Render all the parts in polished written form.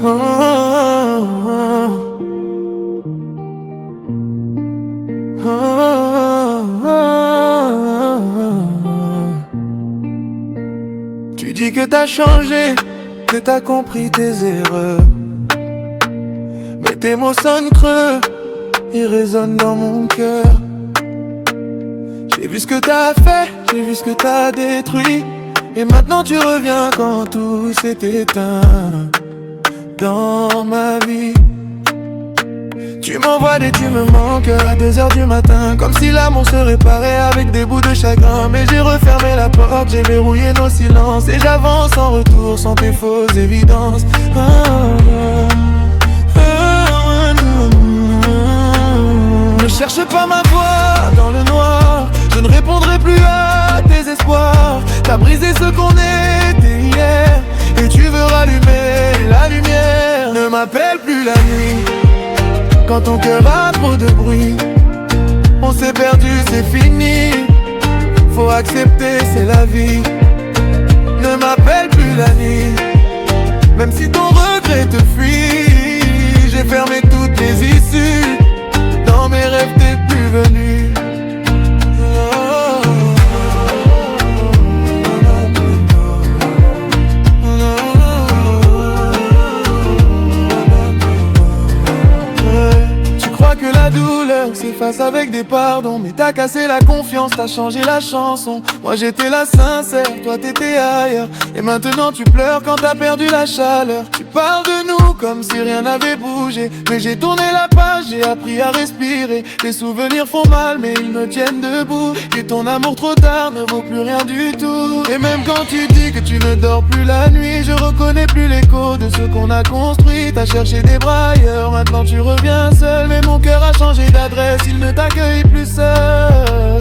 Oh, oh, oh, oh. Tu dis que t'as changé, que t'as compris tes erreurs, mais tes mots sonnent creux, ils résonnent dans mon cœur. J'ai vu ce que t'as fait, j'ai vu ce que t'as détruit, et maintenant tu reviens quand tout s'est éteint dans ma vie. Tu m'envoies des tu me manques à 2h du matin, comme si l'amour se réparait avec des bouts de chagrin. Mais j'ai refermé la porte, j'ai verrouillé nos silences, et j'avance en retour sans tes fausses évidences. Ne cherche pas ma voix dans le noir, je ne répondrai plus à tes espoirs. T'as brisé ce qu'on était hier, et tu veux rallumer la lumière. Ne m'appelle plus la nuit, quand ton cœur a trop de bruit. On s'est perdu, c'est fini, faut accepter, c'est la vie. Ne m'appelle plus la nuit, même si ton regret te fuit. J'ai fermé toutes les issues, dans mes rêves t'es plus venu. Que la douleur s'efface avec des pardons, mais t'as cassé la confiance, t'as changé la chanson. Moi j'étais là sincère, toi t'étais ailleurs, et maintenant tu pleures quand t'as perdu la chaleur. Tu parles de nous comme si rien n'avait bougé, mais j'ai tourné la page, j'ai appris à respirer. Tes souvenirs font mal mais ils me tiennent debout, et ton amour trop tard ne vaut plus rien du tout. Et même quand tu dis que tu ne dors plus la nuit, je reconnais plus l'écho de ce qu'on a construit. T'as cherché des bras ailleurs, maintenant tu reviens seul, mais mon cœur a changé d'adresse, il ne t'accueille plus seul.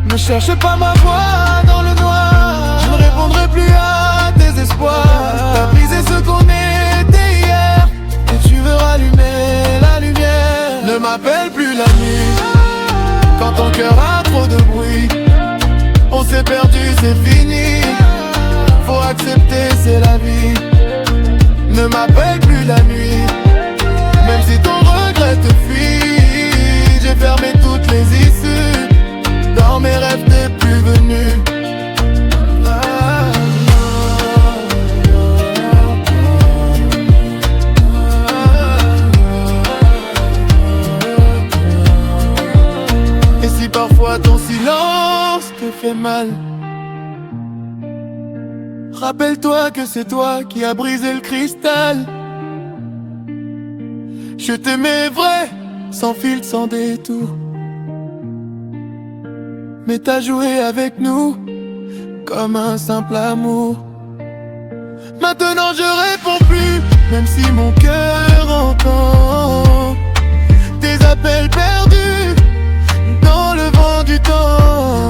Ne cherche pas ma voix dans le noir, je ne répondrai plus à tes espoirs. T'as brisé ce qu'on était hier, et tu veux rallumer la lumière. Ne m'appelle plus la nuit, quand ton cœur a trop de bruit. On s'est perdu, c'est fini, faut accepter, c'est la vie. Ne m'appelle plus la nuit, même si ton regret te fuit. J'ai fermé toutes les issues, dans mes rêves t'es plus venu. Et si parfois ton silence te fait mal, rappelle-toi que c'est toi qui as brisé le cristal. Je t'aimais vrai, sans filtre, sans détour, mais t'as joué avec nous comme un simple amour. Maintenant je réponds plus, même si mon cœur entend tes appels perdus dans le vent du temps.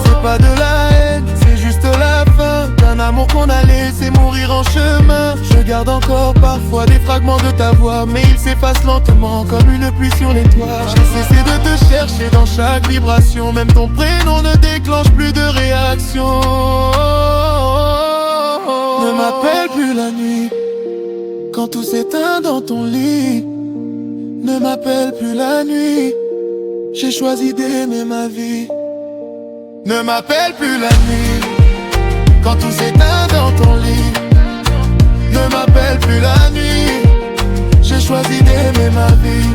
C'est pas de la haine, c'est juste la fin d'un amour qu'on a laissé mourir en chemin. Je garde encore parfois des fragments de ta voix, mais ils s'effacent lentement comme une pluie sur les toits. J'ai cessé de te chercher dans chaque vibration, même ton prénom ne déclenche plus de réaction. Ne m'appelle plus la nuit, quand tout s'éteint dans ton lit. Ne m'appelle plus la nuit, j'ai choisi d'aimer ma vie. Ne m'appelle plus la nuit, quand tout s'éteint dans ton lit. Ne m'appelle plus la nuit, j'ai choisi d'aimer ma vie.